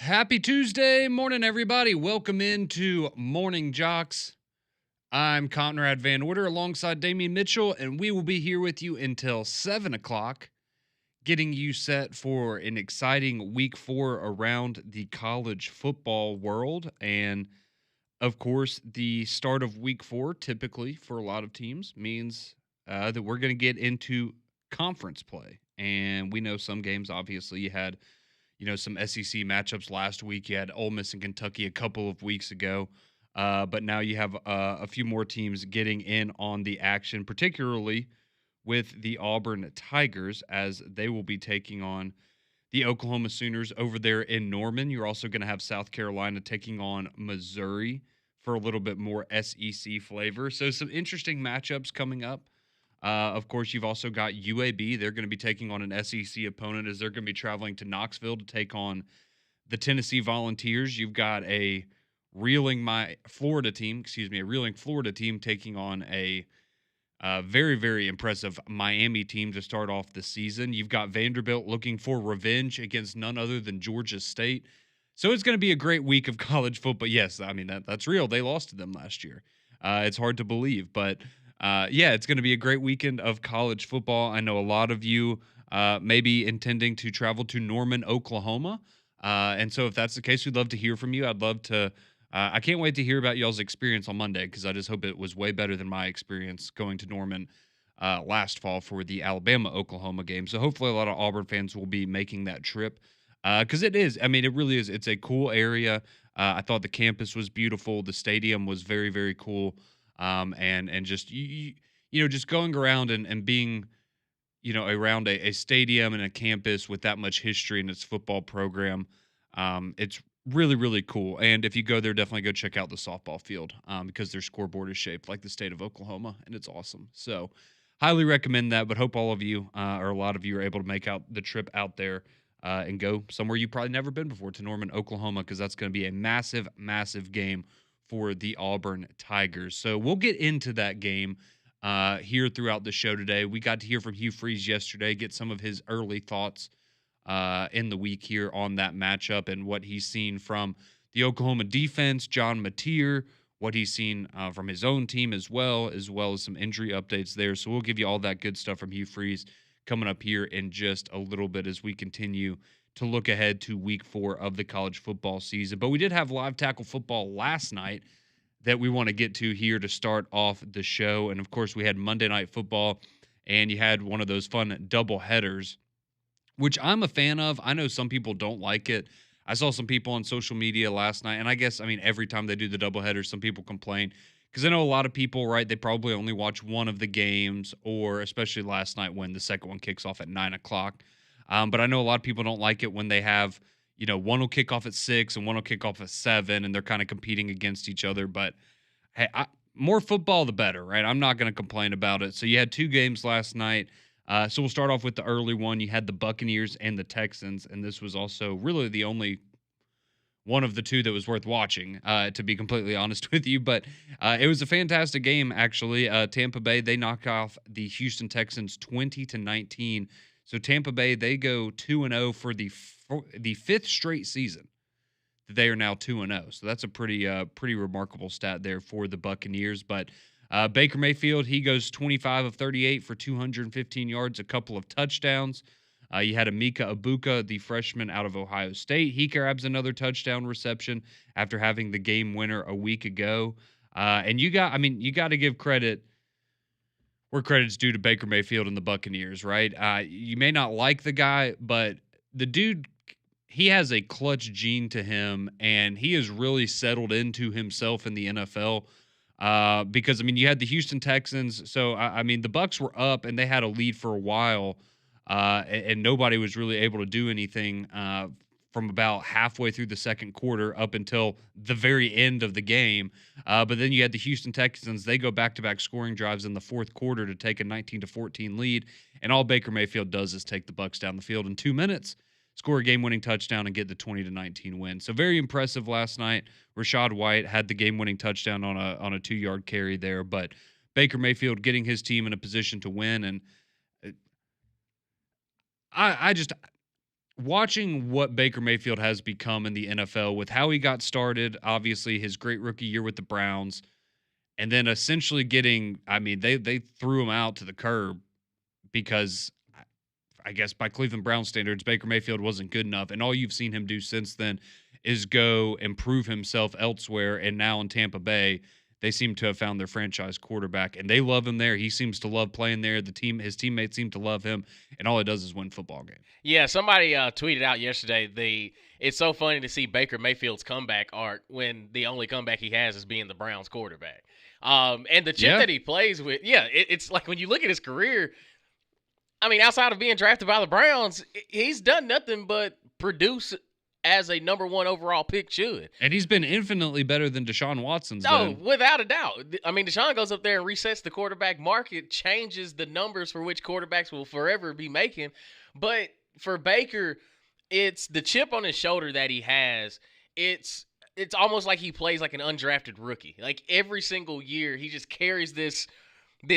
Happy Tuesday morning, everybody. Welcome into Morning JOX. I'm Conrad Van Order alongside Damian Mitchell, and we will be here with you until 7 o'clock, getting you set for an exciting week 4 around the college football world. And of course, the start of week 4, typically for a lot of teams, means that we're going to get into conference play. And we know some games, obviously, you had some SEC matchups last week. You had Ole Miss and Kentucky a couple of weeks ago. But now you have a few more teams getting in on the action, particularly with the Auburn Tigers, as they will be taking on the Oklahoma Sooners over there in Norman. You're also going to have South Carolina taking on Missouri for a little bit more SEC flavor. So some interesting matchups coming up. Of course, you've also got UAB. They're going to be taking on an SEC opponent as they're going to be traveling to Knoxville to take on the Tennessee Volunteers. You've got a reeling Florida team taking on a very, very impressive Miami team to start off the season. You've got Vanderbilt looking for revenge against none other than Georgia State. So it's going to be a great week of college football. Yes, I mean that's real. They lost to them last year. It's hard to believe, but yeah, it's going to be a great weekend of college football. I know a lot of you may be intending to travel to Norman, Oklahoma, and so if that's the case, we'd love to hear from you. I'd love to. I can't wait to hear about y'all's experience on Monday because I just hope it was way better than my experience going to Norman last fall for the Alabama-Oklahoma game. So hopefully a lot of Auburn fans will be making that trip because it is. I mean, it really is. It's a cool area. I thought the campus was beautiful. The stadium was very, very cool. And just just going around and being around a stadium and a campus with that much history in its football program. It's really, really cool. And if you go there, definitely go check out the softball field because their scoreboard is shaped like the state of Oklahoma, and it's awesome. So highly recommend that, but hope all of you or a lot of you are able to make out the trip out there and go somewhere you've probably never been before to Norman, Oklahoma, because that's going to be a massive, massive game for the Auburn Tigers. So we'll get into that game here throughout the show today. We got to hear from Hugh Freeze yesterday, get some of his early thoughts in the week here on that matchup and what he's seen from the Oklahoma defense, John Mateer, what he's seen from his own team as well as some injury updates there. So we'll give you all that good stuff from Hugh Freeze coming up here in just a little bit as we continue to look ahead to week 4 of the college football season. But we did have live tackle football last night that we want to get to here to start off the show. And of course, we had Monday Night Football, and you had one of those fun double headers, which I'm a fan of. I know some people don't like it. I saw some people on social media last night, and I mean, every time they do the doubleheader, some people complain because I know a lot of people, right? They probably only watch one of the games, or especially last night when the second one kicks off at 9 o'clock. But I know a lot of people don't like it when they have, one will kick off at 6 and one will kick off at 7, and they're kind of competing against each other. But hey, more football, the better, right? I'm not going to complain about it. So you had 2 games last night. So we'll start off with the early one. You had the Buccaneers and the Texans, and this was also really the only one of the 2 that was worth watching, to be completely honest with you. But it was a fantastic game, actually. Tampa Bay, they knock off the Houston Texans 20-19. So Tampa Bay, they go 2-0 for the 5th straight season. They are now 2-0. So that's a pretty remarkable stat there for the Buccaneers. But Baker Mayfield, he goes 25 of 38 for 215 yards, a couple of touchdowns. You had Emeka Ibuka, the freshman out of Ohio State. He grabs another touchdown reception after having the game winner a week ago. And you got to give credit where credit's due to Baker Mayfield and the Buccaneers, right? You may not like the guy, but the dude, he has a clutch gene to him, and he has really settled into himself in the NFL. Because you had the Houston Texans, so the Bucs were up and they had a lead for a while, and nobody was really able to do anything from about halfway through the second quarter up until the very end of the game. But then you had the Houston Texans; they go back-to-back scoring drives in the fourth quarter to take a 19-14 lead, and all Baker Mayfield does is take the Bucs down the field in 2 minutes, score a game-winning touchdown, and get the 20-19 win. So very impressive last night. Rashad White had the game-winning touchdown on a 2-yard carry there, but Baker Mayfield getting his team in a position to win. And I just watching what Baker Mayfield has become in the NFL with how he got started, obviously his great rookie year with the Browns, and then essentially getting, I mean, they threw him out to the curb because I guess by Cleveland Brown standards, Baker Mayfield wasn't good enough. And all you've seen him do since then is go improve himself elsewhere. And now in Tampa Bay, they seem to have found their franchise quarterback, and they love him there. He seems to love playing there. His teammates seem to love him, and all it does is win football games. Yeah, somebody tweeted out yesterday it's so funny to see Baker Mayfield's comeback arc when the only comeback he has is being the Browns quarterback. And the chip that he plays with, it's like when you look at his career, I mean, outside of being drafted by the Browns, he's done nothing but produce as a number 1 overall pick should. And he's been infinitely better than Deshaun Watson's been. Without a doubt. I mean, Deshaun goes up there and resets the quarterback market, changes the numbers for which quarterbacks will forever be making. But for Baker, it's the chip on his shoulder that he has. It's almost like he plays like an undrafted rookie. Like every single year, he just carries this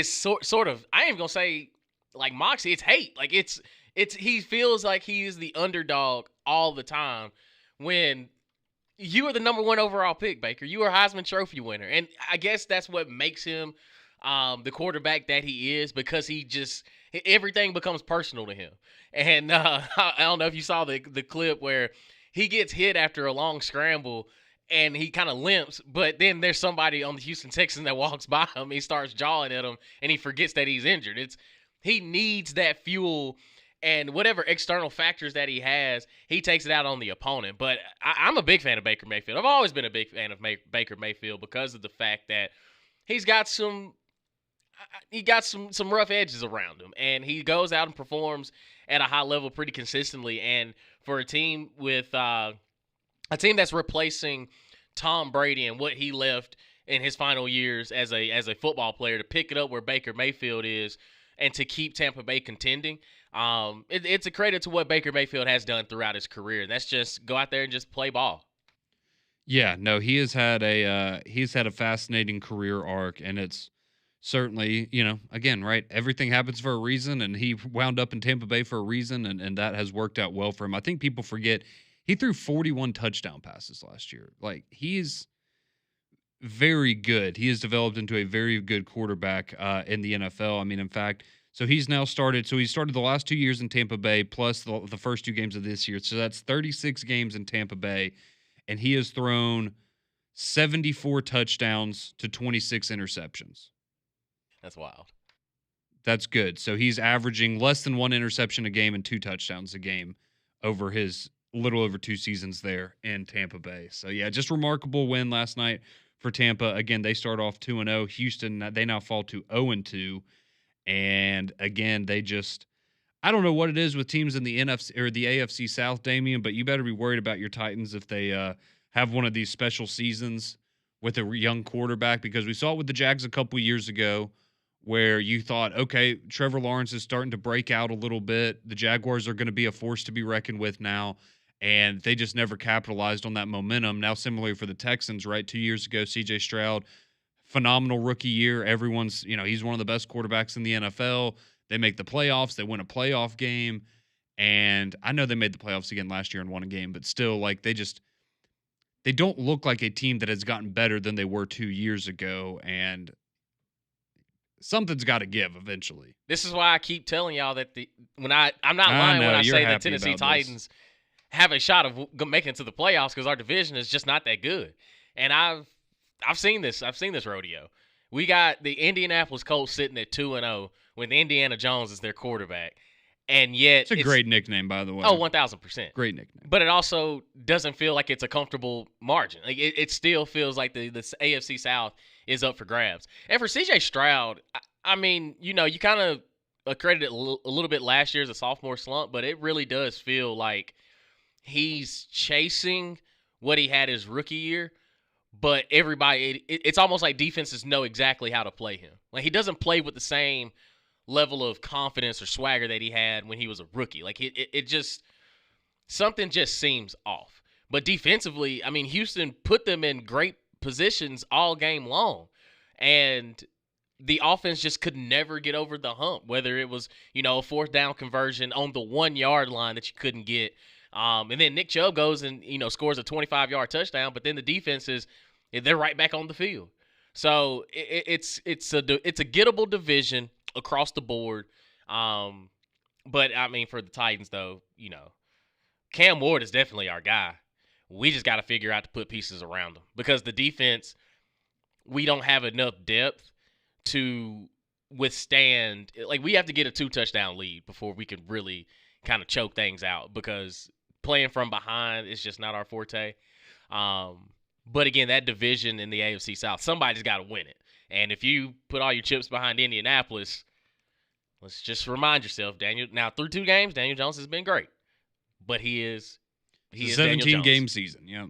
sort of, I ain't even gonna say like moxie. It's hate. Like it's he feels like he is the underdog all the time when you are the number 1 overall pick, Baker. You are a Heisman Trophy winner. And I guess that's what makes him the quarterback that he is, because everything becomes personal to him. And I don't know if you saw the clip where he gets hit after a long scramble and he kind of limps, but then there's somebody on the Houston Texans that walks by him. He starts jawing at him and he forgets that he's injured. He needs that fuel. And whatever external factors that he has, he takes it out on the opponent. But I'm a big fan of Baker Mayfield. I've always been a big fan of Baker Mayfield because of the fact that he's got some rough edges around him, and he goes out and performs at a high level pretty consistently. And for a team that's replacing Tom Brady and what he left in his final years as a football player, to pick it up where Baker Mayfield is and to keep Tampa Bay contending. It's a credit to what Baker Mayfield has done throughout his career. That's just go out there and just play ball. Yeah, no, he's had a fascinating career arc, and it's certainly, again, right, everything happens for a reason, and he wound up in Tampa Bay for a reason, and that has worked out well for him. I think people forget he threw 41 touchdown passes last year. Like, he's very good. He has developed into a very good quarterback in the NFL. I mean, in fact, so he started the last 2 years in Tampa Bay plus the first 2 games of this year. So that's 36 games in Tampa Bay, and he has thrown 74 touchdowns to 26 interceptions. That's wild. That's good. So he's averaging less than 1 interception a game and 2 touchdowns a game over his little over 2 seasons there in Tampa Bay. So, yeah, just remarkable win last night for Tampa. Again, they start off 2-0. Houston, they now fall to 0-2. And again, I don't know what it is with teams in the NFC or the AFC South, Damian, but you better be worried about your Titans if they have one of these special seasons with a young quarterback, because we saw it with the Jags a couple years ago where you thought, okay, Trevor Lawrence is starting to break out a little bit. The Jaguars are going to be a force to be reckoned with now, and they just never capitalized on that momentum. Now, similarly for the Texans, right, 2 years ago, C.J. Stroud, phenomenal rookie year. Everyone's, he's one of the best quarterbacks in the NFL. They make the playoffs. They win a playoff game. And I know they made the playoffs again last year and won a game, but still, like, they don't look like a team that has gotten better than they were 2 years ago. And something's got to give eventually. This is why I keep telling y'all that I'm not lying when I say the Tennessee Titans have a shot of making it to the playoffs, because our division is just not that good. And I've seen this rodeo. We got the Indianapolis Colts sitting at 2-0 with Indiana Jones as their quarterback. And yet it's a great nickname, by the way. Oh, 1,000%. Great nickname. But it also doesn't feel like it's a comfortable margin. Like it still feels like the AFC South is up for grabs. And for C.J. Stroud, I mean, you kind of accredited a little bit last year as a sophomore slump, but it really does feel like he's chasing what he had his rookie year. But it's almost like defenses know exactly how to play him. Like, he doesn't play with the same level of confidence or swagger that he had when he was a rookie. Like, something just seems off. But defensively, I mean, Houston put them in great positions all game long. And the offense just could never get over the hump, whether it was, a fourth down conversion on the 1 yard line that you couldn't get. And then Nick Chubb goes and, scores a 25-yard touchdown, but then the defense they're right back on the field. So it's a gettable division across the board. But I mean, for the Titans though, Cam Ward is definitely our guy. We just got to figure out to put pieces around him because the defense, we don't have enough depth to withstand. Like, we have to get a 2-touchdown lead before we can really kind of choke things out because playing from behind is just not our forte. But again, that division in the AFC South, somebody's got to win it. And if you put all your chips behind Indianapolis, let's just remind yourself, Daniel. Now, through 2 games, Daniel Jones has been great, but he is 17 game season. Yeah,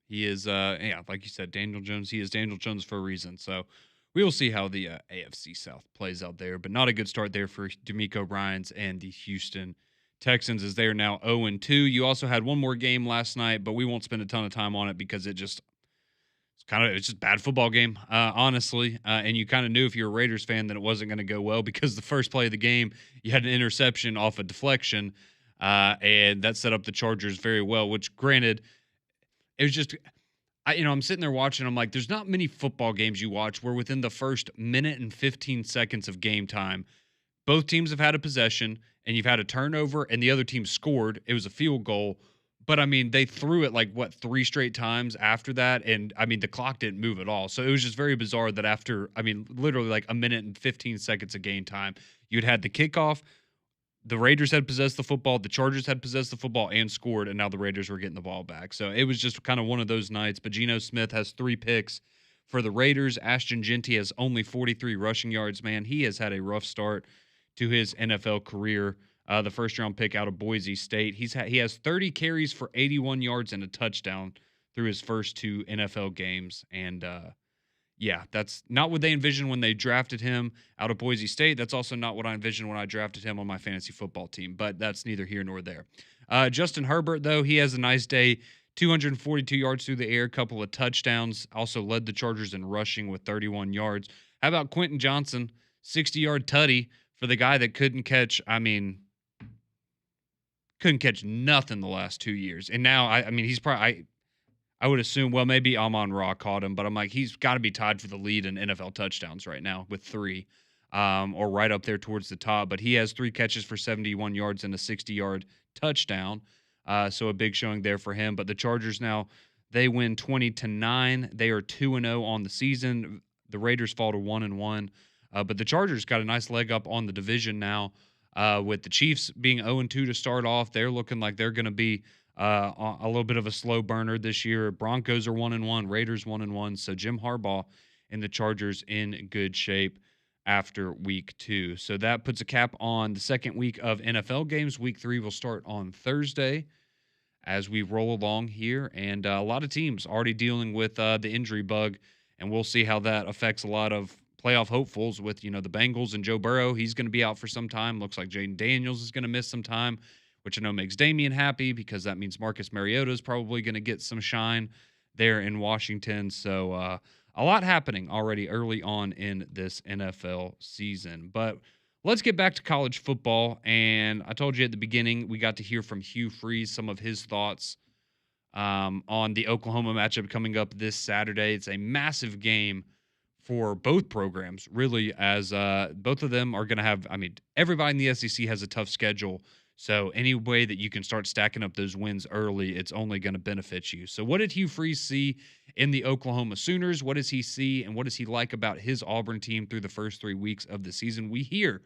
he is. Like you said, Daniel Jones. He is Daniel Jones for a reason. So we will see how the AFC South plays out there, but not a good start there for D'Amico Ryans and the Houston Texans, as they are now 0-2. You also had one more game last night, but we won't spend a ton of time on it because it's just a bad football game, honestly. And you kind of knew if you're a Raiders fan that it wasn't going to go well because the first play of the game, you had an interception off a deflection, and that set up the Chargers very well, which granted, it was just, I'm sitting there watching. I'm like, there's not many football games you watch where within the first minute and 15 seconds of game time, both teams have had a possession and you've had a turnover and the other team scored. It was a field goal. But, I mean, they threw it 3 straight times after that. And, I mean, the clock didn't move at all. So it was just very bizarre that after, literally like a minute and 15 seconds of game time, you'd had the kickoff. The Raiders had possessed the football. The Chargers had possessed the football and scored. And now the Raiders were getting the ball back. So it was just kind of one of those nights. But Geno Smith has 3 picks for the Raiders. Ashton Jeanty has only 43 rushing yards. Man, he has had a rough start to his NFL career. The first-round pick out of Boise State. He has 30 carries for 81 yards and a touchdown through his first 2 NFL games. And, that's not what they envisioned when they drafted him out of Boise State. That's also not what I envisioned when I drafted him on my fantasy football team. But that's neither here nor there. Justin Herbert, though, he has a nice day. 242 yards through the air, couple of touchdowns. Also led the Chargers in rushing with 31 yards. How about Quentin Johnson? 60-yard tutty for the guy that couldn't catch nothing the last 2 years. And now, he's probably, I would assume, well, maybe Amon-Ra caught him, but I'm like, he's got to be tied for the lead in NFL touchdowns right now with 3, or right up there towards the top. But he has 3 catches for 71 yards and a 60-yard touchdown. So a big showing there for him. But the Chargers now, they win 20-9. They are 2-0 on the season. The Raiders fall to 1-1. But the Chargers got a nice leg up on the division now. With the Chiefs being 0-2 to start off, they're looking like they're going to be a little bit of a slow burner this year. Broncos are 1-1, Raiders 1-1. So Jim Harbaugh and the Chargers in good shape after week 2. So that puts a cap on the second week of NFL games. Week 3 will start on Thursday as we roll along here. And a lot of teams already dealing with the injury bug, and we'll see how that affects a lot of playoff hopefuls with, the Bengals and Joe Burrow. He's going to be out for some time. Looks like Jaden Daniels is going to miss some time, which I know makes Damian happy because that means Marcus Mariota is probably going to get some shine there in Washington. So a lot happening already early on in this NFL season. But let's get back to college football. And I told you at the beginning, we got to hear from Hugh Freeze, some of his thoughts on the Oklahoma matchup coming up this Saturday. It's a massive game for both programs, really, as both of them are going to have, everybody in the SEC has a tough schedule. So any way that you can start stacking up those wins early, it's only going to benefit you. So what did Hugh Freeze see in the Oklahoma Sooners? What does he see, and what does he like about his Auburn team through the first 3 weeks of the season? We hear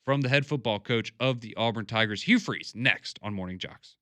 from the head football coach of the Auburn Tigers, Hugh Freeze, next on Morning JOX.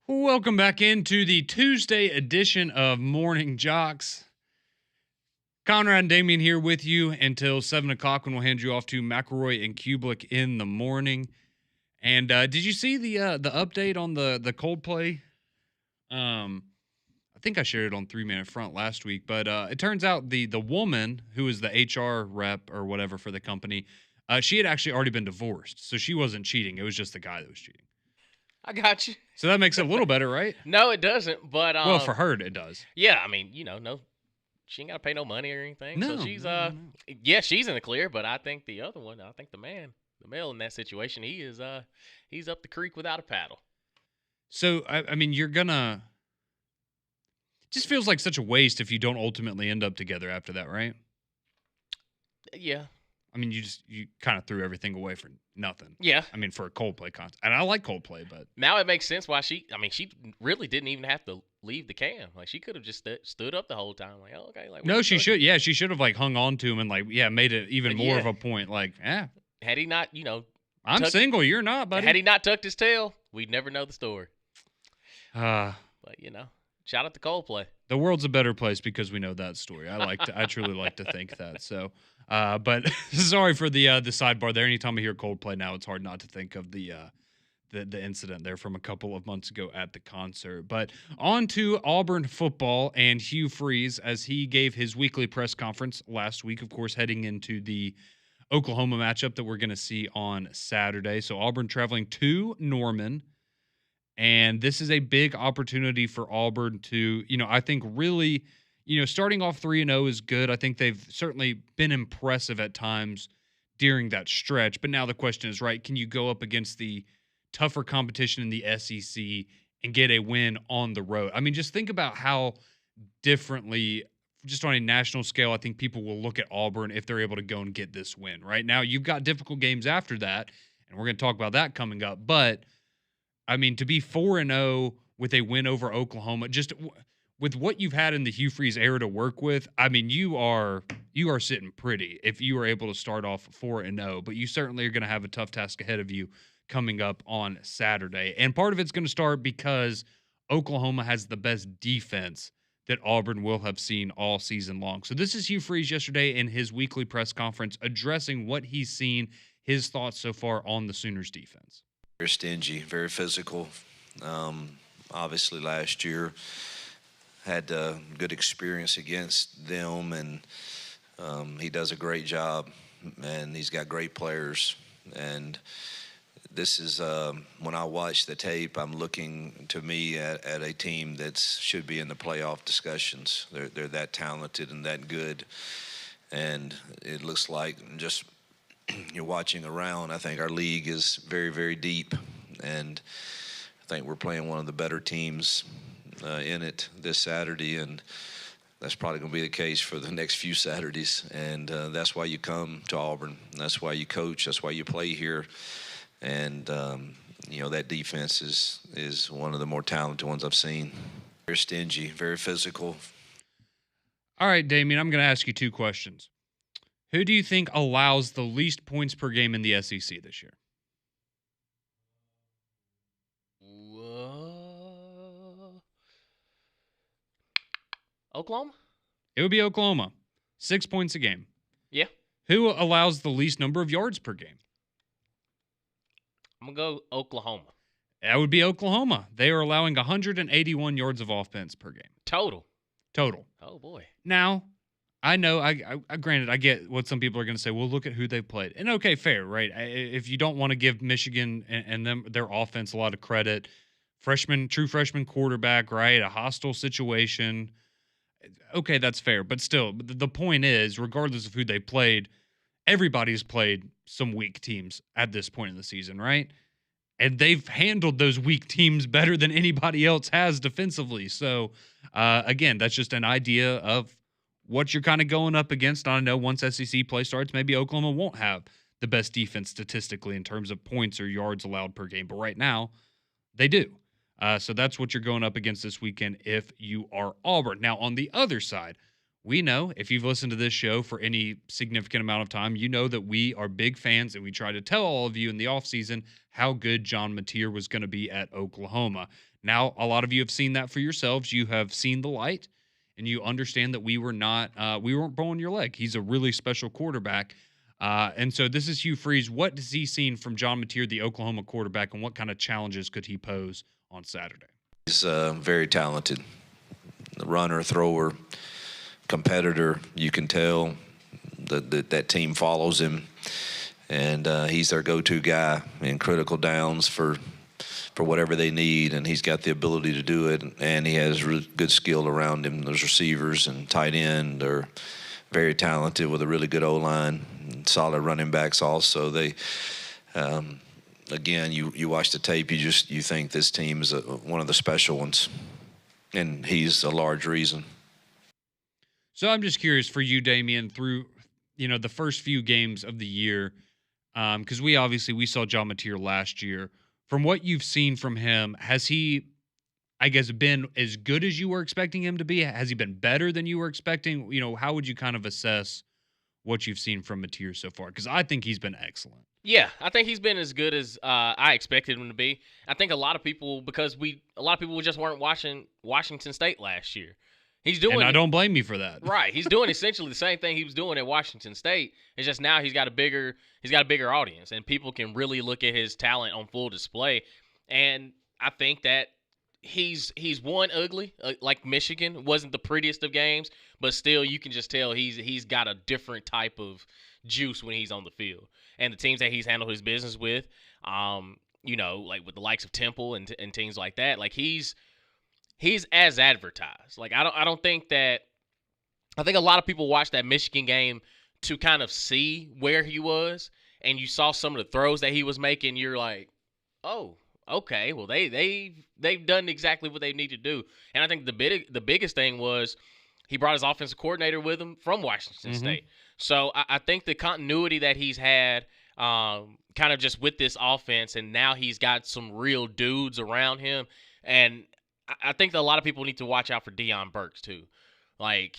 Welcome back into the Tuesday edition of Morning Jocks. Conrad and Damien here with you until 7 o'clock when we'll hand you off to McElroy and Kublik in the morning. And did you see the update on the Coldplay? I think I shared it on 3 Minute Front last week, but it turns out the woman who is the HR rep or whatever for the company, she had actually already been divorced, so she wasn't cheating. It was just the guy that was cheating. I got you. So that makes it a little better, right? No, it doesn't. But Well, for her, it does. yeah, I mean, no, she ain't got to pay no money or anything. No, so she's no. yeah, she's in the clear. But I think the other one, I think the male in that situation, he's up the creek without a paddle. So I mean, you're gonna. Just feels like such a waste if you don't ultimately end up together after that, right? Yeah. I mean, you kind of threw everything away for nothing. Yeah. I mean, for a Coldplay concert. And I like Coldplay, but now it makes sense why she really didn't even have to leave the cam. Like, she could have just stood up the whole time. Like, oh, okay. Like, no, she should. Yeah, she should have, like, hung on to him and, like, yeah, made it even more of a point. Like, had he not, I'm single. You're not, buddy. Had he not tucked his tail, we'd never know the story. But, shout out to Coldplay. The world's a better place because we know that story. I truly like to think that. So, but sorry for the sidebar there. Anytime I hear Coldplay now, it's hard not to think of the incident there from a couple of months ago at the concert. But on to Auburn football and Hugh Freeze as he gave his weekly press conference last week, of course, heading into the Oklahoma matchup that we're going to see on Saturday. So Auburn traveling to Norman. And this is a big opportunity for Auburn to, I think really, starting off 3-0 is good. I think they've certainly been impressive at times during that stretch. But now the question is, right, can you go up against the tougher competition in the SEC and get a win on the road? I mean, just think about how differently, just on a national scale, I think people will look at Auburn if they're able to go and get this win. Right now, you've got difficult games after that, and we're going to talk about that coming up. But I mean, to be 4-0 with a win over Oklahoma, just with what you've had in the Hugh Freeze era to work with, I mean, you are sitting pretty if you are able to start off 4-0. But you certainly are going to have a tough task ahead of you coming up on Saturday. And part of it's going to start because Oklahoma has the best defense that Auburn will have seen all season long. So this is Hugh Freeze yesterday in his weekly press conference addressing what he's seen, his thoughts so far on the Sooners defense. Very stingy, very physical. Obviously, last year had a good experience against them, and he does a great job, and he's got great players. And this is when I watch the tape, I'm looking to me at a team that should be in the playoff discussions. They're that talented and that good, and it looks like just you're watching around, I think our league is very, very deep, and I think we're playing one of the better teams in it this Saturday, and that's probably going to be the case for the next few Saturdays, and that's why you come to Auburn. That's why you coach. That's why you play here, and that defense is one of the more talented ones I've seen. Very stingy, very physical. All right, Damien, I'm going to ask you two questions. Who do you think allows the least points per game in the SEC this year? Oklahoma? It would be Oklahoma. 6 points a game. Yeah. Who allows the least number of yards per game? I'm going to go Oklahoma. That would be Oklahoma. They are allowing 181 yards of offense per game. Total. Oh, boy. Now, I know, I granted, I get what some people are going to say. Well, look at who they played. And okay, fair, right? If you don't want to give Michigan and them their offense a lot of credit, true freshman quarterback, right? A hostile situation. Okay, that's fair. But still, the point is, regardless of who they played, everybody's played some weak teams at this point in the season, right? And they've handled those weak teams better than anybody else has defensively. So, again, that's just an idea of what you're kind of going up against. I know once SEC play starts, maybe Oklahoma won't have the best defense statistically in terms of points or yards allowed per game. But right now, they do. So that's what you're going up against this weekend if you are Auburn. Now, on the other side, we know, if you've listened to this show for any significant amount of time, you know that we are big fans and we try to tell all of you in the offseason how good John Mateer was going to be at Oklahoma. Now, a lot of you have seen that for yourselves. You have seen the light, and you understand that we weren't pulling your leg. He's a really special quarterback. And so this is Hugh Freeze. What has he seen from John Mateer, the Oklahoma quarterback, and what kind of challenges could he pose on Saturday? He's very talented. The runner, thrower, competitor. You can tell that team follows him, and he's their go-to guy in critical downs for whatever they need, and he's got the ability to do it, and he has really good skill around him. Those receivers and tight end are very talented with a really good O-line and solid running backs also. They again, you watch the tape, you think this team is one of the special ones, and he's a large reason. So I'm just curious for you, Damian, through the first few games of the year, because we saw John Mateer last year. From what you've seen from him, has he, I guess, been as good as you were expecting him to be? Has he been better than you were expecting? How would you kind of assess what you've seen from Mateer so far? Because I think he's been excellent. Yeah, I think he's been as good as I expected him to be. I think a lot of people just weren't watching Washington State last year. He's doing, and I don't blame you for that. Right, he's doing essentially the same thing he was doing at Washington State. It's just now he's got a bigger audience, and people can really look at his talent on full display. And I think that he's won ugly, like Michigan wasn't the prettiest of games, but still you can just tell he's got a different type of juice when he's on the field. And the teams that he's handled his business with, like with the likes of Temple and teams like that, like he's as advertised. Like I think a lot of people watched that Michigan game to kind of see where he was, and you saw some of the throws that he was making. You're like, oh, okay, well they've done exactly what they need to do. And I think the biggest thing was he brought his offensive coordinator with him from Washington State. So I think the continuity that he's had, kind of just with this offense, and now he's got some real dudes around him. And I think that a lot of people need to watch out for Deion Burks too. Like,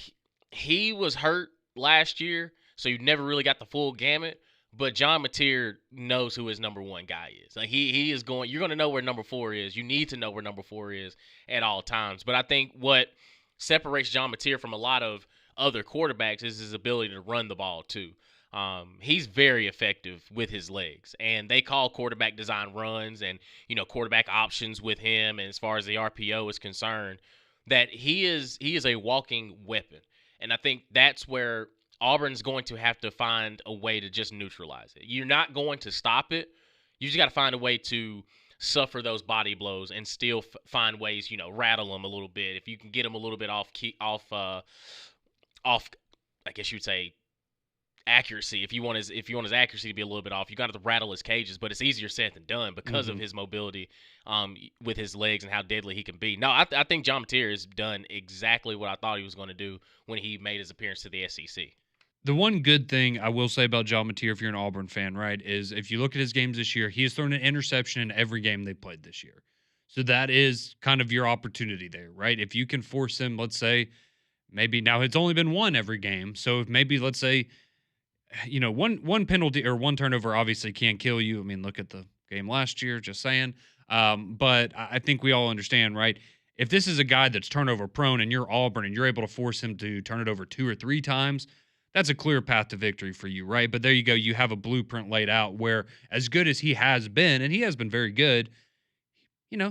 he was hurt last year, so you never really got the full gamut. But John Mateer knows who his number one guy is. Like he is going. You're going to know where number 4 is. You need to know where number 4 is at all times. But I think what separates John Mateer from a lot of other quarterbacks is his ability to run the ball too. He's very effective with his legs, and they call quarterback design runs and quarterback options with him. And as far as the RPO is concerned, that he is a walking weapon, and I think that's where Auburn's going to have to find a way to just neutralize it. You're not going to stop it. You just got to find a way to suffer those body blows and still find ways, rattle them a little bit. If you can get them a little bit off, I guess you'd say, accuracy. If you want his accuracy to be a little bit off, you got to rattle his cages. But it's easier said than done because of his mobility with his legs and how deadly he can be. No, I think John Mateer has done exactly what I thought he was going to do when he made his appearance to the SEC. The one good thing I will say about John Mateer, if you're an Auburn fan, right, is if you look at his games this year, he has thrown an interception in every game they played this year. So that is kind of your opportunity there, right? If you can force him, let's say, maybe now it's only been one every game. So if maybe, let's say, one penalty or one turnover obviously can't kill you. I mean, look at the game last year, just saying. But I think we all understand, right? If this is a guy that's turnover prone and you're Auburn and you're able to force him to turn it over 2 or 3 times, that's a clear path to victory for you, right? But there you go. You have a blueprint laid out where, as good as he has been, and he has been very good,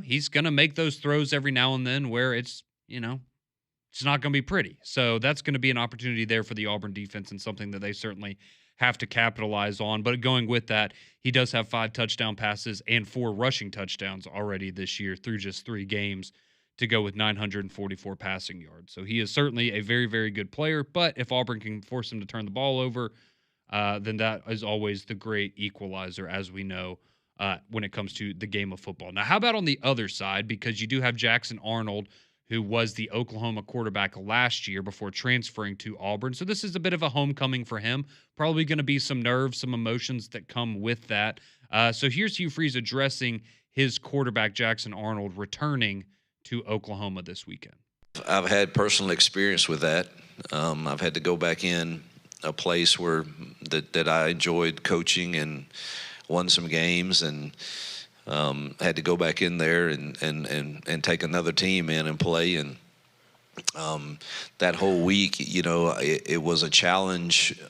he's going to make those throws every now and then where it's not going to be pretty. So that's going to be an opportunity there for the Auburn defense and something that they certainly have to capitalize on. But going with that, he does have 5 touchdown passes and 4 rushing touchdowns already this year through just 3 games to go with 944 passing yards. So he is certainly a very, very good player. But if Auburn can force him to turn the ball over, then that is always the great equalizer, as we know, when it comes to the game of football. Now, how about on the other side? Because you do have Jackson Arnold, who was the Oklahoma quarterback last year before transferring to Auburn. So this is a bit of a homecoming for him. Probably going to be some nerves, some emotions that come with that. So here's Hugh Freeze addressing his quarterback, Jackson Arnold, returning to Oklahoma this weekend. I've had personal experience with that. I've had to go back in a place where that I enjoyed coaching and won some games, and had to go back in there and take another team in and play. And that whole week, it was a challenge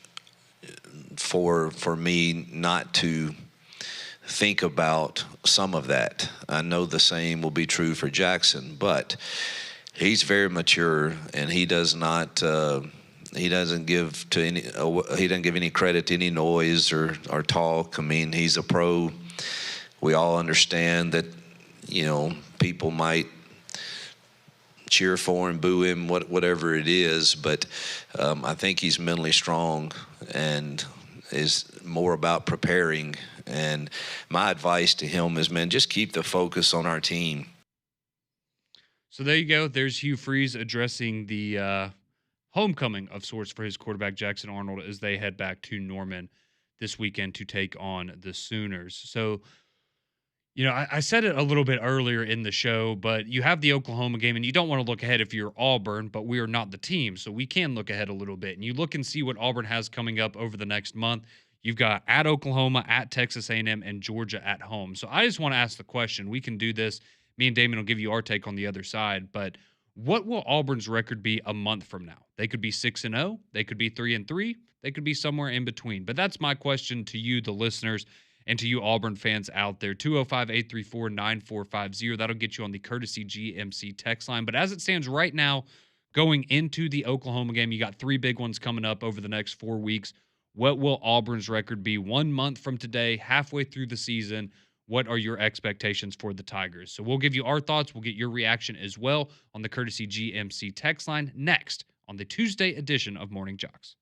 for me not to think about some of that. I know the same will be true for Jackson, but he's very mature, and he does not. He doesn't give to any. He doesn't give any credit to any noise or talk. I mean, he's a pro. We all understand that. People might cheer for him, boo him, whatever it is. But I think he's mentally strong and is more about preparing. And my advice to him is, man, just keep the focus on our team. So there you go. There's Hugh Freeze addressing the homecoming of sorts for his quarterback, Jackson Arnold, as they head back to Norman this weekend to take on the Sooners. So, I said it a little bit earlier in the show, but you have the Oklahoma game, and you don't want to look ahead if you're Auburn, but we are not the team, so we can look ahead a little bit. And you look and see what Auburn has coming up over the next month. You've got at Oklahoma, at Texas A&M, and Georgia at home. So I just want to ask the question. We can do this. Me and Damon will give you our take on the other side, but what will Auburn's record be a month from now? They could be 6-0, they could be 3-3, they could be somewhere in between. But that's my question to you, the listeners, and to you Auburn fans out there. 205-834-9450. That'll get you on the courtesy GMC text line. But as it stands right now, going into the Oklahoma game, you got 3 big ones coming up over the next 4 weeks. What will Auburn's record be 1 month from today, halfway through the season? What are your expectations for the Tigers? So we'll give you our thoughts. We'll get your reaction as well on the courtesy GMC text line next on the Tuesday edition of Morning JOX.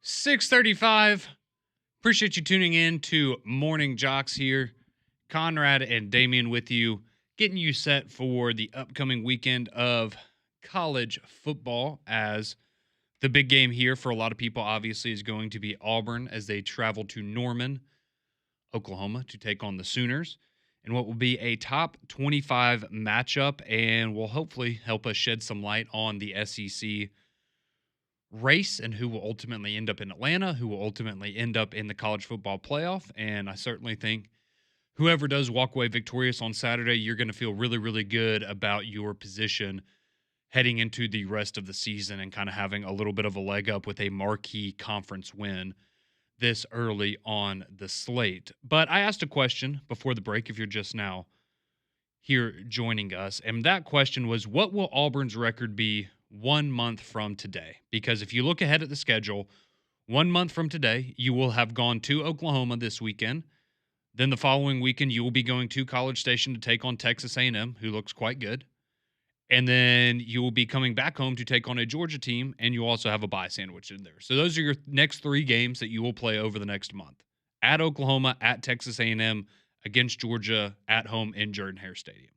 6:35. Appreciate you tuning in to Morning Jocks here. Conrad and Damien with you, getting you set for the upcoming weekend of college football, as the big game here for a lot of people obviously is going to be Auburn as they travel to Norman, Oklahoma to take on the Sooners in what will be a top 25 matchup and will hopefully help us shed some light on the SEC race and who will ultimately end up in Atlanta, who will ultimately end up in the college football playoff. And I certainly think whoever does walk away victorious on Saturday, you're going to feel really, really good about your position heading into the rest of the season and kind of having a little bit of a leg up with a marquee conference win this early on the slate. But I asked a question before the break, if you're just now here joining us, and that question was, what will Auburn's record be 1 month from today? Because if you look ahead at the schedule, 1 month from today, you will have gone to Oklahoma this weekend. Then the following weekend, you will be going to College Station to take on Texas A&M, who looks quite good. And then you will be coming back home to take on a Georgia team, and you also have a bye sandwich in there. So those are your next 3 games that you will play over the next month. At Oklahoma, at Texas A&M, against Georgia, at home in Jordan-Hare Stadium.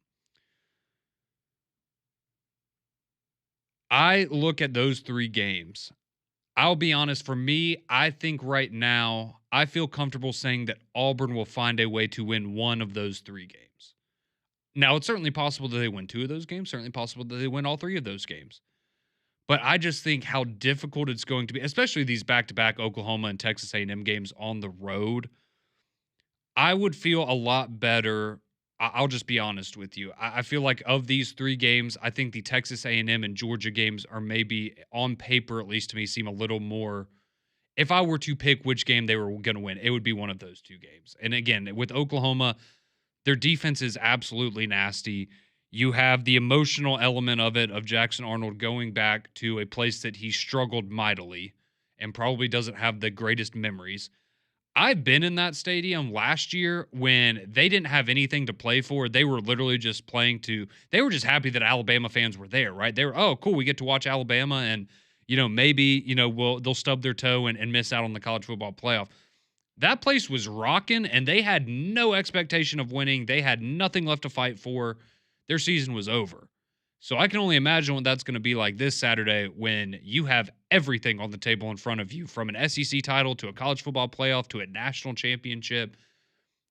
I look at those 3 games. I'll be honest, for me, I think right now, I feel comfortable saying that Auburn will find a way to win one of those 3 games. Now, it's certainly possible that they win 2 of those games, certainly possible that they win all 3 of those games. But I just think how difficult it's going to be, especially these back-to-back Oklahoma and Texas A&M games on the road. I would feel a lot better. I'll just be honest with you. I feel like of these 3 games, I think the Texas A&M and Georgia games are maybe, on paper at least to me, seem a little more. If I were to pick which game they were going to win, it would be one of those 2 games. And again, with Oklahoma, their defense is absolutely nasty. You have the emotional element of it, of Jackson Arnold going back to a place that he struggled mightily and probably doesn't have the greatest memories. I've been in that stadium last year when they didn't have anything to play for. They were literally just they were just happy that Alabama fans were there, right? They were, oh, cool, we get to watch Alabama and, maybe, they'll stub their toe and miss out on the college football playoff. That place was rocking, and they had no expectation of winning. They had nothing left to fight for. Their season was over. So I can only imagine what that's going to be like this Saturday when you have everything on the table in front of you, from an SEC title to a college football playoff to a national championship.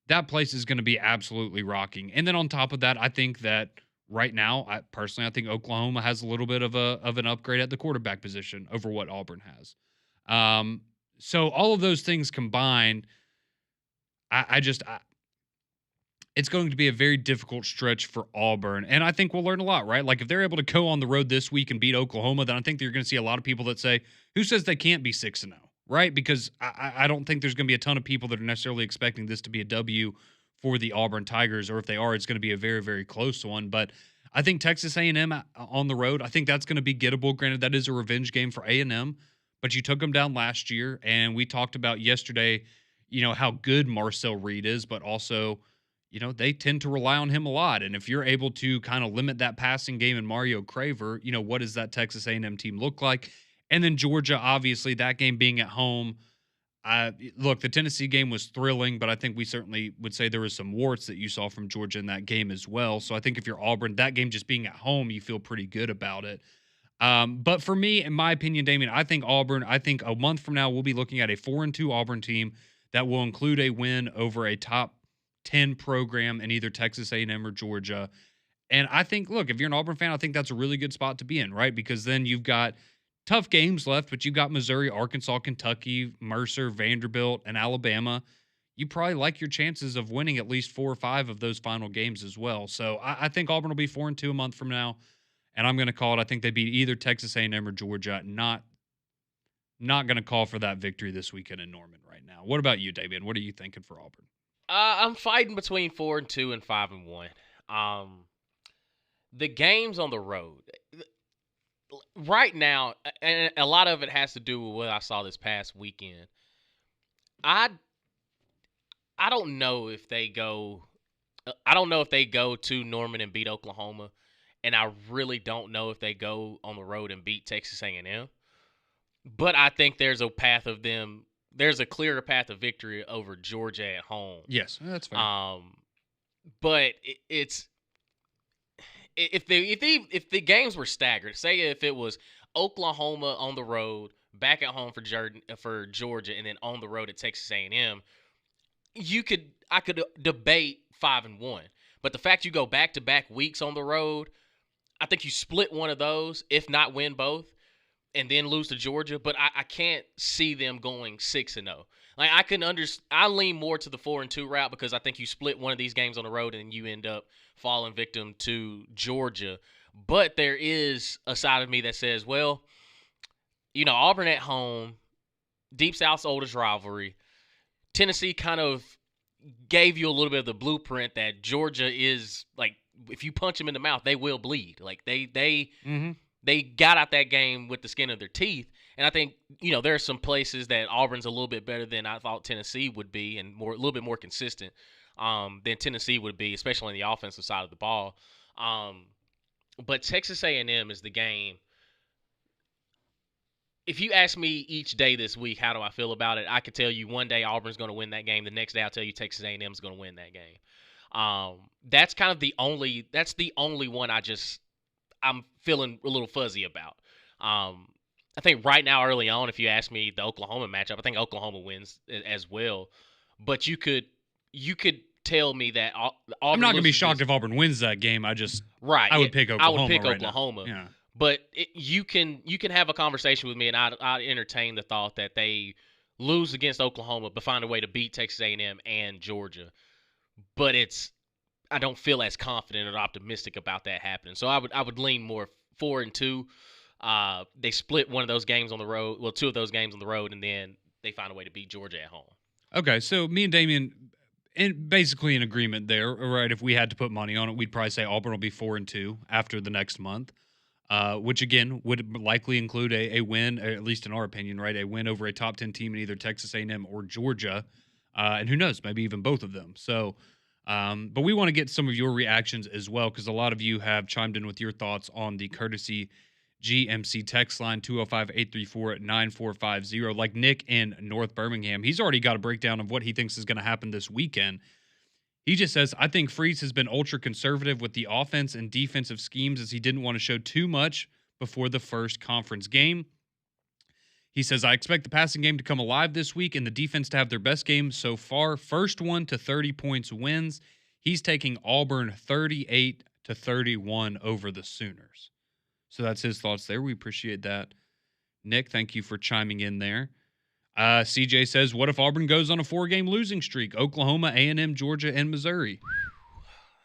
That place is going to be absolutely rocking. And then on top of that, I think that right now, I think Oklahoma has a little bit of an upgrade at the quarterback position over what Auburn has. So all of those things combined, it's going to be a very difficult stretch for Auburn. And I think we'll learn a lot, right? Like, if they're able to go on the road this week and beat Oklahoma, then I think you're going to see a lot of people that say, who says they can't be 6-0, right? Because I don't think there's going to be a ton of people that are necessarily expecting this to be a W for the Auburn Tigers, or if they are, it's going to be a very, very close one. But I think Texas A&M on the road, I think that's going to be gettable. Granted, that is a revenge game for A&M. But you took them down last year, and we talked about yesterday, how good Marcel Reed is, but also, they tend to rely on him a lot. And if you're able to kind of limit that passing game in Mario Craver, what does that Texas A&M team look like? And then Georgia, obviously, that game being at home. Look, the Tennessee game was thrilling, but I think we certainly would say there was some warts that you saw from Georgia in that game as well. So I think if you're Auburn, that game just being at home, you feel pretty good about it. But for me, in my opinion, Damien, I think Auburn, a month from now, we'll be looking at a 4-2 Auburn team that will include a win over a top 10 program in either Texas A&M or Georgia. And I think, look, if you're an Auburn fan, I think that's a really good spot to be in, right? Because then you've got tough games left, but you've got Missouri, Arkansas, Kentucky, Mercer, Vanderbilt, and Alabama. You probably like your chances of winning at least 4 or 5 of those final games as well. So I think Auburn will be 4-2 a month from now. And I'm going to call it, I think they beat either Texas A&M or Georgia. Not going to call for that victory this weekend in Norman right now. What about you, David? What are you thinking for Auburn? I'm fighting between 4-2 and 5-1. The games on the road right now, and a lot of it has to do with what I saw this past weekend. I don't know if they go. I don't know if they go to Norman and beat Oklahoma, and I really don't know if they go on the road and beat Texas A&M. but I think there's a path of them. There's a clearer path of victory over Georgia at home. Yes, that's fair. But it's if the games were staggered, say if it was Oklahoma on the road, back at home for Georgia, and then on the road at Texas A&M, I could debate 5-1. But the fact you go back to back weeks on the road, I think you split one of those, if not win both, and then lose to Georgia. But I can't see them going 6-0. Like I lean more to the 4-2 route because I think you split one of these games on the road and you end up falling victim to Georgia. But there is a side of me that says, well, Auburn at home, Deep South's oldest rivalry. Tennessee kind of gave you a little bit of the blueprint that Georgia is like, if you punch them in the mouth, they will bleed. Like they got out that game with the skin of their teeth. And I think, there are some places that Auburn's a little bit better than I thought Tennessee would be and a little bit more consistent than Tennessee would be, especially on the offensive side of the ball. But Texas A&M is the game. If you ask me each day this week, how do I feel about it? I could tell you one day Auburn's going to win that game. The next day I'll tell you Texas A&M is going to win that game. That's kind of the only one I'm feeling a little fuzzy about. I think right now, early on, if you ask me the Oklahoma matchup, I think Oklahoma wins as well. But you could tell me that Auburn. I'm not going to be shocked if Auburn wins that game. I would pick Oklahoma. I would pick right Oklahoma. Now. Yeah. But you can have a conversation with me, and I'd entertain the thought that they lose against Oklahoma, but find a way to beat Texas A&M and Georgia. But I don't feel as confident or optimistic about that happening. So I would lean more 4-2. They split one of those games on the road. Well, two of those games on the road, and then they find a way to beat Georgia at home. Okay, so me and Damien, basically in agreement there, right? If we had to put money on it, we'd probably say Auburn will be 4-2 after the next month, which again would likely include a win, at least in our opinion, right? A win over a top 10 team in either Texas A&M or Georgia, and who knows, maybe even both of them. So. But we want to get some of your reactions as well, because a lot of you have chimed in with your thoughts on the courtesy GMC text line 205-834-9450. Like Nick in North Birmingham, he's already got a breakdown of what he thinks is going to happen this weekend. He just says, I think Freeze has been ultra conservative with the offense and defensive schemes as he didn't want to show too much before the first conference game. He says, I expect the passing game to come alive this week and the defense to have their best game so far. First one to 30 points wins. He's taking Auburn 38-31 over the Sooners. So that's his thoughts there. We appreciate that. Nick, thank you for chiming in there. CJ says, what if Auburn goes on a 4-game losing streak? Oklahoma, A&M, Georgia, and Missouri.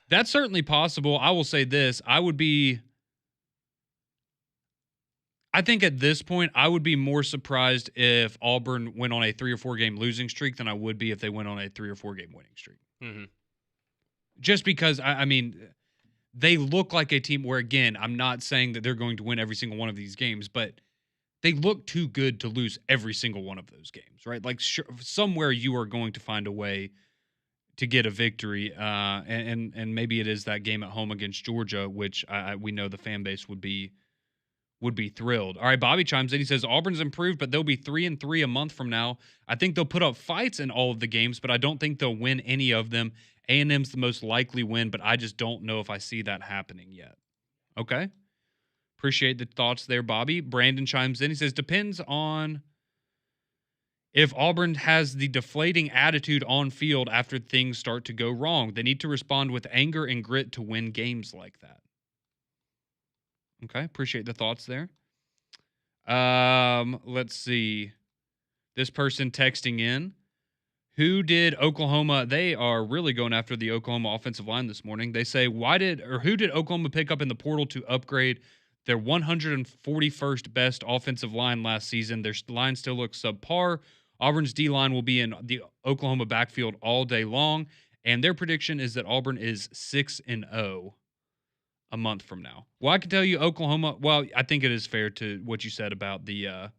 That's certainly possible. I will say this. I think at this point, I would be more surprised if Auburn went on a 3 or 4 game losing streak than I would be if they went on a 3 or 4 game winning streak. Mm-hmm. Just because, I mean, they look like a team where, again, I'm not saying that they're going to win every single one of these games, but they look too good to lose every single one of those games, right? Like somewhere you are going to find a way to get a victory, and maybe it is that game at home against Georgia, which we know the fan base would be thrilled. All right, Bobby chimes in. He says, Auburn's improved, but they'll be 3-3 a month from now. I think they'll put up fights in all of the games, but I don't think they'll win any of them. A&M's the most likely win, but I just don't know if I see that happening yet. Okay. Appreciate the thoughts there, Bobby. Brandon chimes in. He says, depends on if Auburn has the deflating attitude on field after things start to go wrong. They need to respond with anger and grit to win games like that. Okay, appreciate the thoughts there. Let's see. This person texting in. Who did Oklahoma? They are really going after the Oklahoma offensive line this morning. They say, who did Oklahoma pick up in the portal to upgrade their 141st best offensive line last season? Their line still looks subpar. Auburn's D-line will be in the Oklahoma backfield all day long, and their prediction is that Auburn is 6-0 a month from now. Well, I can tell you Oklahoma, well, I think it is fair to what you said about the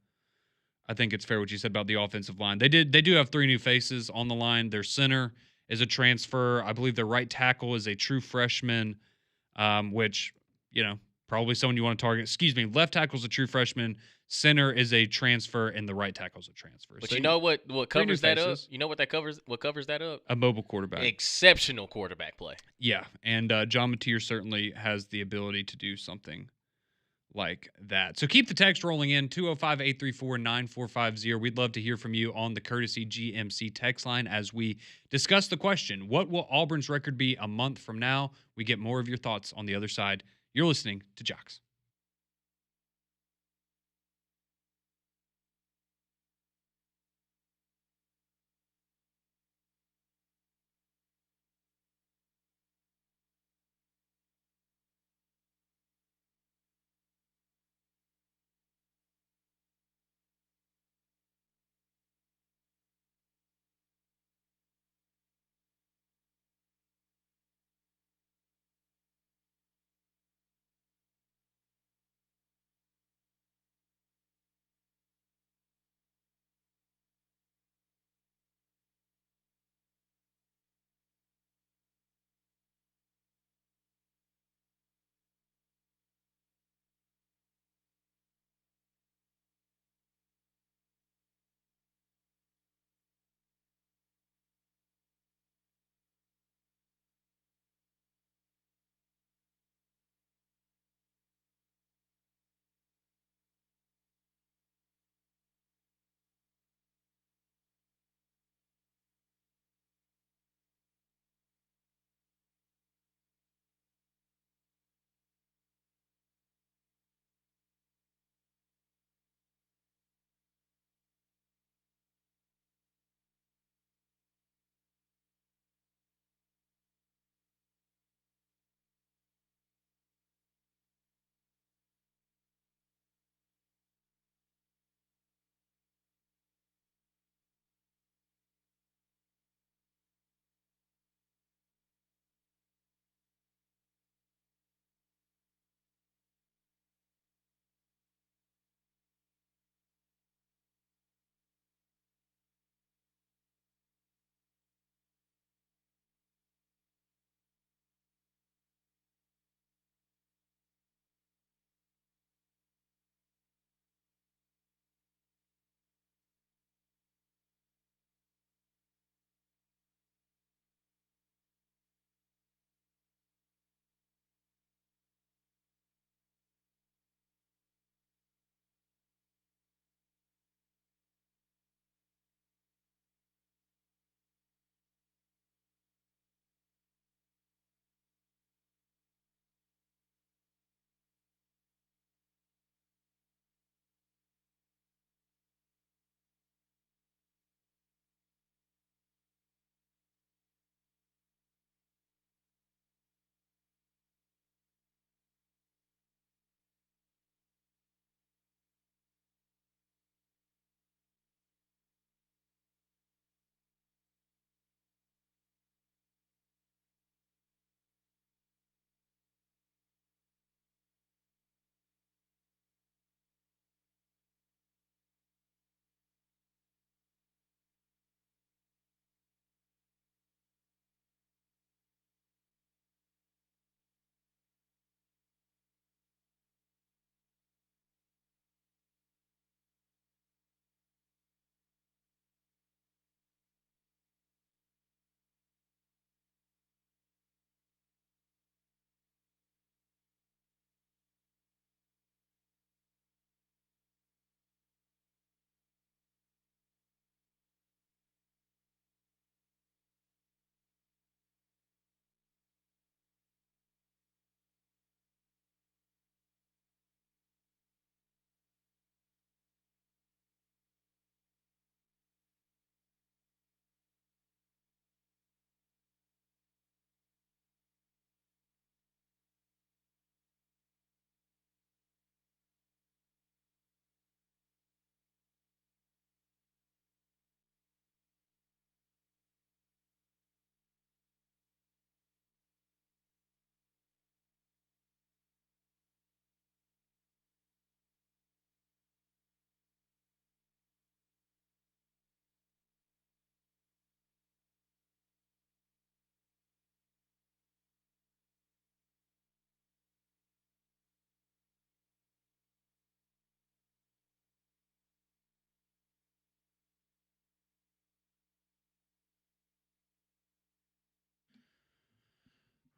I think it's fair what you said about the offensive line. They do have 3 new faces on the line. Their center is a transfer. I believe their right tackle is a true freshman, which, probably someone you want to target. Excuse me, left tackle's a true freshman, center is a transfer, and the right tackle's a transfer. But So you know what three new covers that up? faces. You know what that covers? What covers that up? A mobile quarterback. Exceptional quarterback play. Yeah, and John Mateer certainly has the ability to do something like that. So keep the text rolling in 205-834-9450. We'd love to hear from you on the Courtesy GMC text line as we discuss the question, what will Auburn's record be a month from now? We get more of your thoughts on the other side. You're listening to JOX.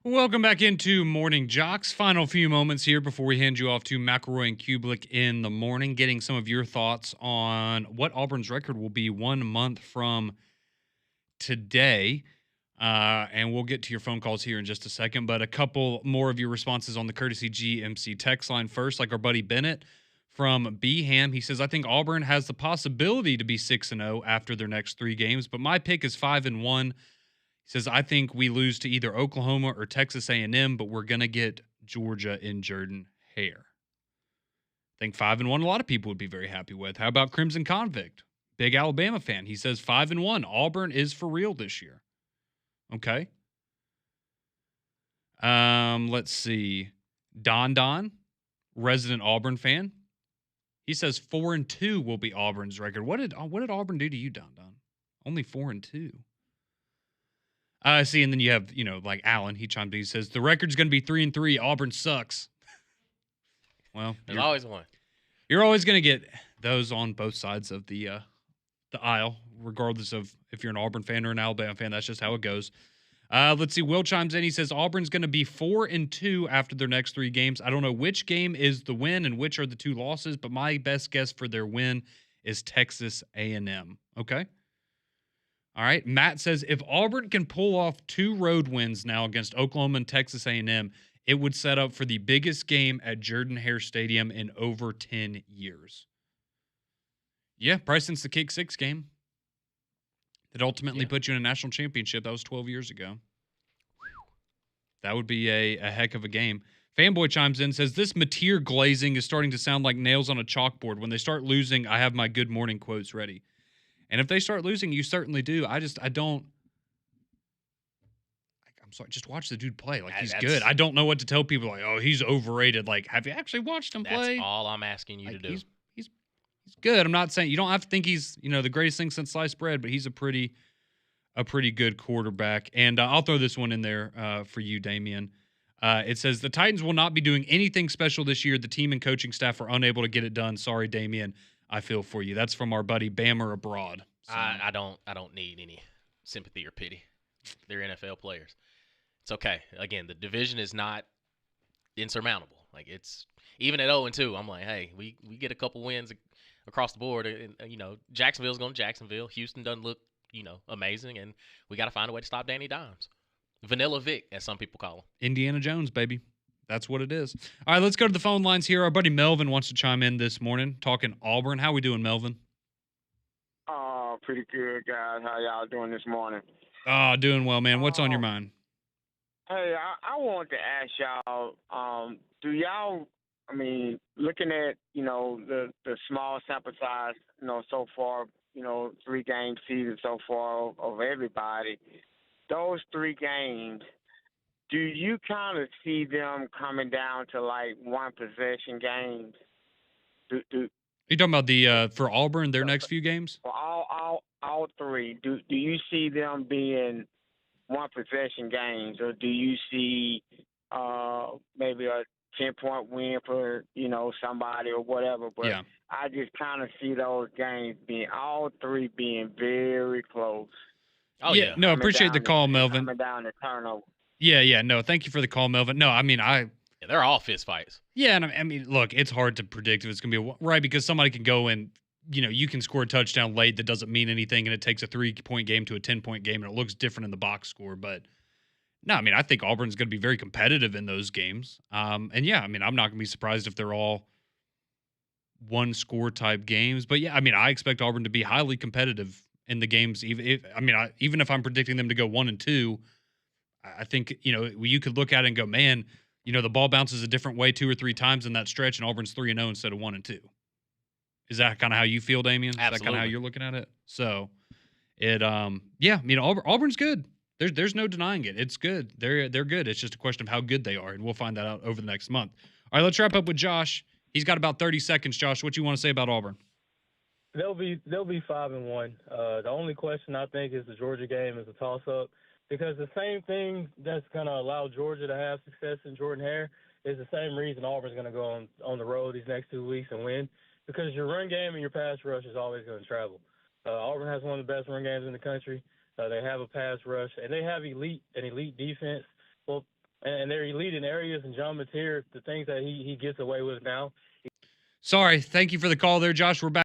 Welcome back into Morning Jocks. Final few moments here before we hand you off to McElroy and Kublik in the morning, getting some of your thoughts on what Auburn's record will be 1 month from today. And we'll get to your phone calls here in just a second, but a couple more of your responses on the Courtesy GMC text line first, like our buddy Bennett from Beham. He says, I think Auburn has the possibility to be 6-0 after their next 3 games, but my pick is 5-1. He says, I think we lose to either Oklahoma or Texas A&M, but we're going to get Georgia in Jordan-Hare. I think 5-1 a lot of people would be very happy with. How about Crimson Convict? Big Alabama fan. He says 5-1. Auburn is for real this year. Okay. Let's see. Don, resident Auburn fan. He says 4-2 will be Auburn's record. What did Auburn do to you, Don? Only 4-2. See, and then you have, like Allen, he chimed in. He says, the record's going to be 3-3. Auburn sucks. Well, there's always one. You're always going to get those on both sides of the aisle, regardless of if you're an Auburn fan or an Alabama fan. That's just how it goes. Let's see. Will chimes in. He says, Auburn's going to be 4-2 after their next 3 games. I don't know which game is the win and which are the 2 losses, but my best guess for their win is Texas A&M. Okay. All right. Matt says, if Auburn can pull off 2 road wins now against Oklahoma and Texas A&M, it would set up for the biggest game at Jordan-Hare Stadium in over 10 years. Yeah, probably since the Kick 6 game that ultimately put you in a national championship. That was 12 years ago. That would be a heck of a game. Fanboy chimes in, says, this Mateer glazing is starting to sound like nails on a chalkboard. When they start losing, I have my good morning quotes ready. And if they start losing, you certainly do. I'm sorry, just watch the dude play. Like, he's good. I don't know what to tell people, like, oh, he's overrated. Like, have you actually watched him play? That's all I'm asking you to do. He's good. I'm not saying, you don't have to think he's, the greatest thing since sliced bread, but he's a pretty good quarterback. And I'll throw this one in there for you, Damian. It says, the Titans will not be doing anything special this year. The team and coaching staff are unable to get it done. Sorry, Damian. I feel for you. That's from our buddy Bammer Abroad. So. I don't need any sympathy or pity. They're NFL players. It's okay. Again, the division is not insurmountable. Like, it's even at 0-2. I'm like, hey, we get a couple wins across the board. And, Jacksonville's going to Jacksonville. Houston doesn't look, amazing, and we got to find a way to stop Danny Dimes. Vanilla Vic, as some people call him. Indiana Jones, baby. That's what it is. All right, let's go to the phone lines here. Our buddy Melvin wants to chime in this morning, talking Auburn. How we doing, Melvin? Oh, pretty good, guys. How y'all doing this morning? Oh, doing well, man. What's on your mind? Hey, I wanted to ask y'all, do y'all, looking at, the small sample size, so far, 3-game season so far of everybody, those 3 games, do you kind of see them coming down to like 1-possession games? You talking about the for Auburn, their next few games? All 3. Do you see them being 1-possession games, or do you see maybe a 10-point win for somebody or whatever? But yeah. I just kind of see those games all 3 being very close. Oh yeah, no, appreciate the call, Melvin. Coming down the turnover. Yeah, no, thank you for the call, Melvin. No, they're all fist fights. Yeah, and look, it's hard to predict if it's going to be right, because somebody can go and, you can score a touchdown late that doesn't mean anything, and it takes a 3-point game to a 10-point game, and it looks different in the box score. But no, I think Auburn's going to be very competitive in those games. And yeah, I'm not going to be surprised if they're all 1-score type games. But yeah, I expect Auburn to be highly competitive in the games. Even if I'm predicting them to go 1-2. I think, you could look at it and go, man, the ball bounces a different way 2 or 3 times in that stretch, and Auburn's 3-0 instead of 1-2. Is that kind of how you feel, Damian? Absolutely. Is that kind of how you're looking at it? So, Auburn's good. There's no denying it. It's good. They're good. It's just a question of how good they are, and we'll find that out over the next month. All right, let's wrap up with Josh. He's got about 30 seconds. Josh, what you want to say about Auburn? They'll be 5-1. The only question I think is the Georgia game is a toss-up. Because the same thing that's going to allow Georgia to have success in Jordan-Hare is the same reason Auburn's going to go on the road these next 2 weeks and win. Because your run game and your pass rush is always going to travel. Auburn has one of the best run games in the country. They have a pass rush, and they have an elite defense. Well, and they're elite in areas. And John Mateer, the things that he gets away with now. Sorry. Thank you for the call there, Josh. We're back.